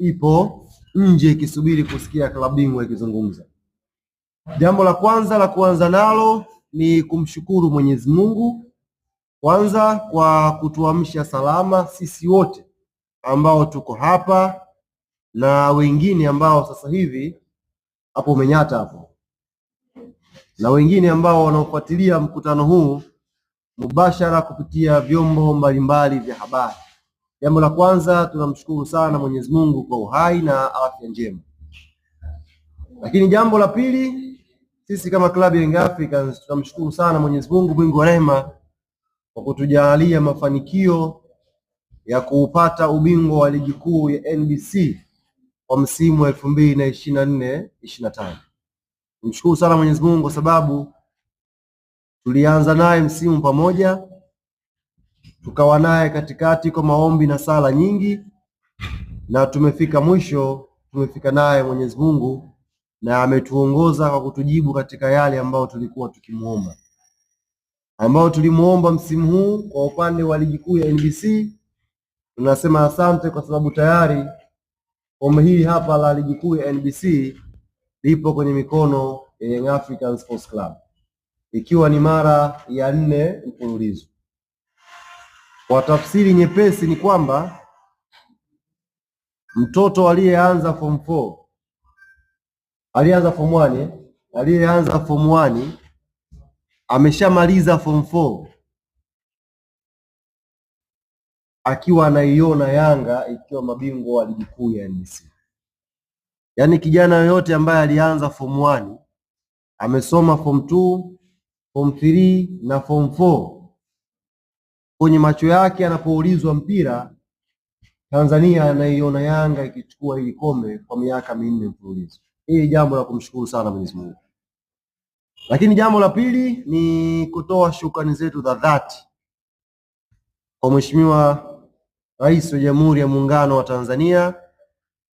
ipo nje ikisubiri kusikia klabu bingwa ikizungumza. Jambo la kwanza la kuanza nalo ni kumshukuru Mwenyezi Mungu kwanza kwa kutuamsha salama sisi wote ambao tuko hapa na wengine ambao sasa hivi hapo umenyata hapo, na wengine ambao wanaofuatilia mkutano huu mubashara kupitia vyombo mbalimbali vya habari. Jambo la kwanza tunamshukuru sana Mwenyezi Mungu kwa uhai na afya njema. Lakini jambo la pili, sisi kama klabu ya Young Africans tunamshukuru sana Mwenyezi Mungu mwingi wa rehema kwa kutujalia mafanikio ya kuupata ubingwa wa ligi kuu ya NBC kwa msimu wa 2024-25. Nimshukuru sana Mwenyezi Mungu kwa sababu tulianza naye msimu pamoja, tukawa naye katikati kwa maombi na sala nyingi, na tumefika mwisho, tumefika naye Mwenyezi Mungu na ametuongoza kwa kutujibu katika yale ambayo tulikuwa tukimuomba, ambao tulimuomba msimu huu. Kwa upande wa ligi kuu ya NBC tunasema asante, kwa sababu tayari kombe hili hapa la ligi kuu ya NBC lipo kwenye mikono ya Young African Sports Club, ikiwa ni mara ya 4 mfululizo. Kwa tafsiri nyepesi ni kwamba mtoto aliyeanza form 4 alianza form 1 aliyeanza form 1 ameshamaliza form 4 akiwa anaiona Yanga ikiwa mabingwa wa ligi kuu ya NBC. Yaani kijana yoyote ambaye alianza form 1 amesoma form 2, form 3 na form 4, kwenye macho yake anapoulizwa mpira, Tanzania anaiona Yanga ikichukua hili kombe kwa miaka 4 mfululizo. Hili jambo la kumshukuru sana Mwenyezi Mungu. Lakini jambo la pili ni kutoa shukrani zetu za dhati kwa Mheshimiwa Rais wa Jamhuri ya Muungano wa Tanzania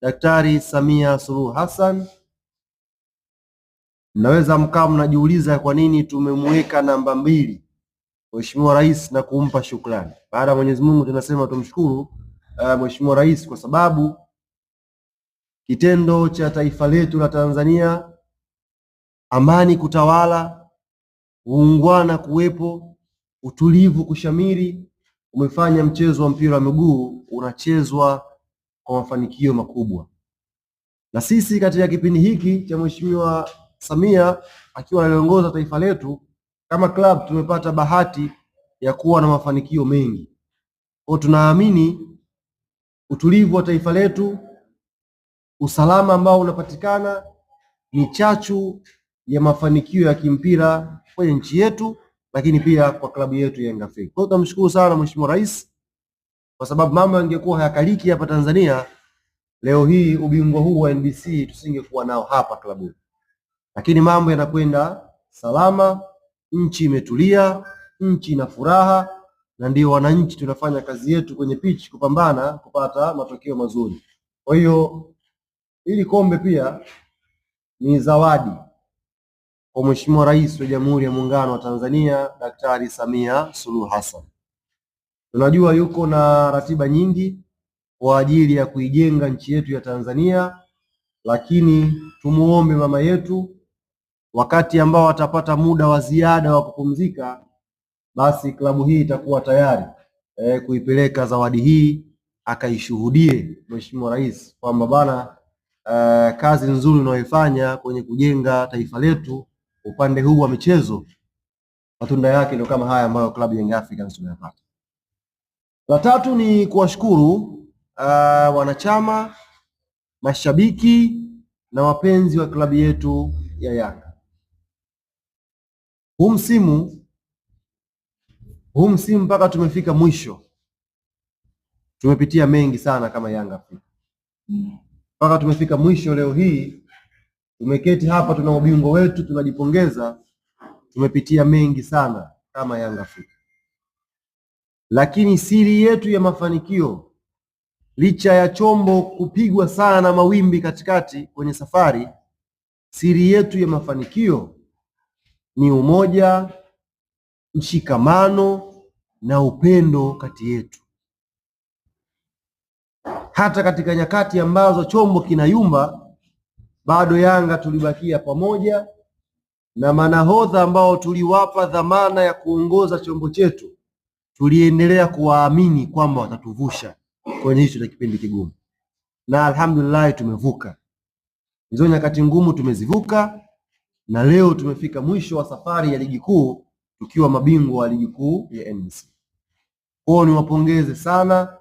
Daktari Samia Suluhu Hassan. Mnaweza mkawa mnajiuliza kwa nini tumemweka namba 2 Mheshimiwa Rais na kumpa shukrani. Baada ya Mwenyezi Mungu tunasema tumshukuru Mheshimiwa Rais kwa sababu kitendo cha taifa letu la Tanzania, amani kutawala, uungwana kuwepo, utulivu kushamiri, umefanya mchezo wa mpira wa miguu unachezwa kwa mafanikio makubwa. Na sisi katika kipindi hiki cha Mheshimiwa Samia akiwa analiongoza taifa letu, kama club tumepata bahati ya kuwa na mafanikio mengi. Kwa tunaamini utulivu wa taifa letu, usalama ambao unapatikana ni chachu ya mafanikio ya kimpira kwenye nchi yetu, lakini pia kwa klabu yetu ya Young Africans. Kwa hiyo tunamshukuru sana Mheshimiwa Rais, kwa sababu mambo yangekuwa hayakaliki hapa Tanzania, leo hii ubingwa huu wa NBC tusingekuwa nao hapa klabu. Lakini mambo yanakwenda salama, nchi imetulia, nchi ina furaha, na ndio wananchi tunafanya kazi yetu kwenye pitch kupambana kupata matokeo mazuri. Kwa hiyo hili kombe pia ni zawadi kwa Mheshimiwa Rais wa Jamhuri ya Muungano wa Tanzania Daktari Samia Suluhu Hassan. Tunajua yuko na ratiba nyingi kwa ajili ya kuijenga nchi yetu ya Tanzania, lakini tumuombe mama yetu wakati ambao atapata muda wa ziada wa kupumzika, basi klabu hii itakuwa tayari kuipeleka zawadi hii akaishuhudie Mheshimiwa Rais kwamba bana, kazi nzuri unayoifanya kwenye kujenga taifa letu upande huu wa michezo, matunda yake ndio kama haya ambayo klabu ya Young Africans tumeyapata. La tatu ni kuwashukuru wanachama, mashabiki na wapenzi wa klabu yetu ya Yanga. Huu msimu mpaka tumefika mwisho, tumepitia mengi sana kama Yanga Afrika. Mpaka tumefika mwisho, leo hii tumeketi hapa, tuna ubingwa wetu, tunajipongeza. Tumepitia mengi sana kama Yanga Afrika, lakini siri yetu ya mafanikio, licha ya chombo kupigwa sana na mawimbi katikati kwenye safari, siri yetu ya mafanikio ni umoja, mshikamano na upendo kati yetu. hata katika nyakati ambazo chombo kinayumba, bado Yanga tulibakia pamoja, na manahodha ambao tuliwapa dhamana ya kuongoza chombo chetu tuliendelea kuwaamini kwamba watatuvusha kwenye hicho cha kipindi kigumu, na alhamdulillah tumevuka hizo nyakati ngumu, tumezivuka na leo tumefika mwisho wa safari ya ligi kuu tukiwa mabingwa wa ligi kuu ya NBC. Kwao niwapongeze sana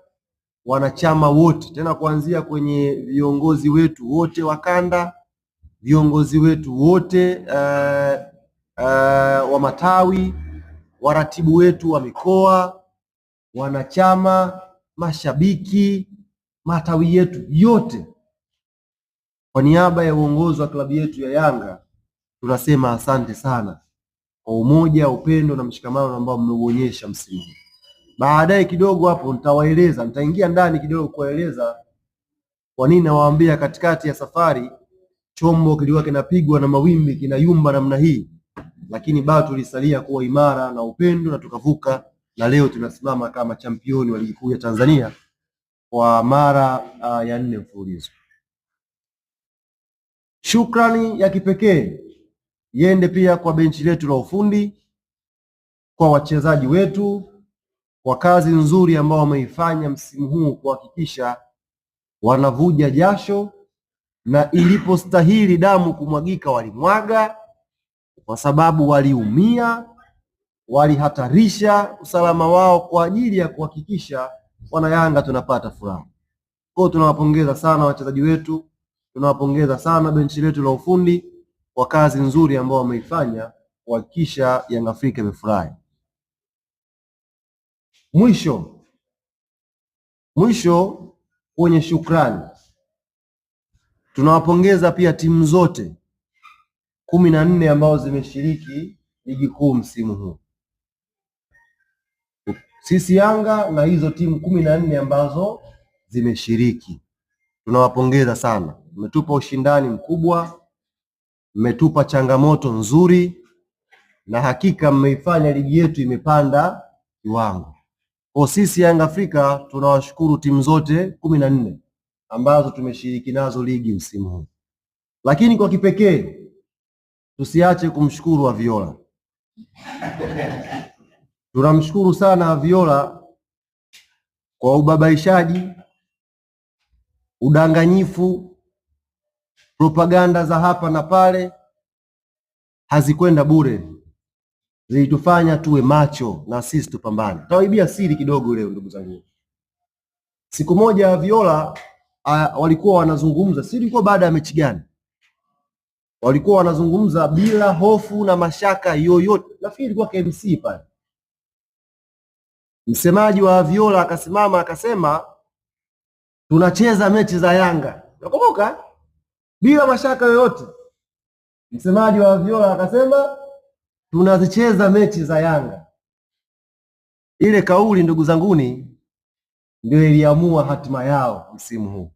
wanachama wote, tena kuanzia kwenye viongozi wetu wote wa kanda, viongozi wetu wote wa matawi, waratibu wetu wa mikoa, wanachama, mashabiki, matawi yetu yote. Kwa niaba ya uongozi wa klabu yetu ya Yanga tunasema asante sana kwa umoja, upendo na mshikamano ambao mmeuonyesha msimu. Baadaye kidogo hapo nitaingia ndani kidogo kueleza kwa nini nawaambia katikati ya safari chombo kilikuwa kinapigwa na mawimbi kinayumba namna hii, lakini bado tulisalia kuwa imara na upendo na tukavuka, na leo tunasimama kama championi wa ligi kuu ya Tanzania kwa mara ya 4 mfululizo. Shukrani ya kipekee iende pia kwa benchi letu la ufundi, kwa wachezaji wetu kwa kazi nzuri ambao wameifanya msimu huu kuhakikisha wanavuja jasho, na ilipostahili damu kumwagika walimwaga, kwa sababu waliumia, walihatarisha usalama wao kwa ajili ya kuhakikisha wana Yanga tunapata furaha. Kwa tunawapongeza sana wachezaji wetu, tunawapongeza sana benchi letu la ufundi kwa kazi nzuri ambao wameifanya kuhakikisha Young Africa imefurahi. Mwisho kwenye shukrani, tunawapongeza pia timu zote 14 ambazo zimeshiriki ligi kuu msimu huu. Sisi Yanga na hizo timu 14 ambazo zimeshiriki tunawapongeza sana. Mmetupa ushindani mkubwa, mmetupa changamoto nzuri, na hakika mmeifanya ligi yetu imepanda kiwango. Kwa sisi Young Africa tunawashukuru timu zote 14 ambazo tumeshiriki nazo ligi msimu huu. Lakini kwa kipekee tusiache kumshukuru Aviola. Tunamshukuru sana Aviola kwa ubabaishaji, udanganyifu, propaganda za hapa na pale hazikwenda bure, zilitufanya tuwe macho na sisi tupambane. Tawaibia siri kidogo leo ndugu zangu. Siku moja Aviola walikuwa wanazungumza, si ilikuwa baada ya mechi gani? Walikuwa wanazungumza bila hofu na mashaka yoyote. Nafikiri ilikuwa KMC pale. Msemaji wa Aviola akasimama akasema tunacheza mechi za Yanga. Nakumbuka? Bila mashaka yoyote. Msemaji wa Aviola akasema tunazicheza mechi za Yanga. Ile kauli ndugu zanguni ndio iliamua hatima yao msimu huu.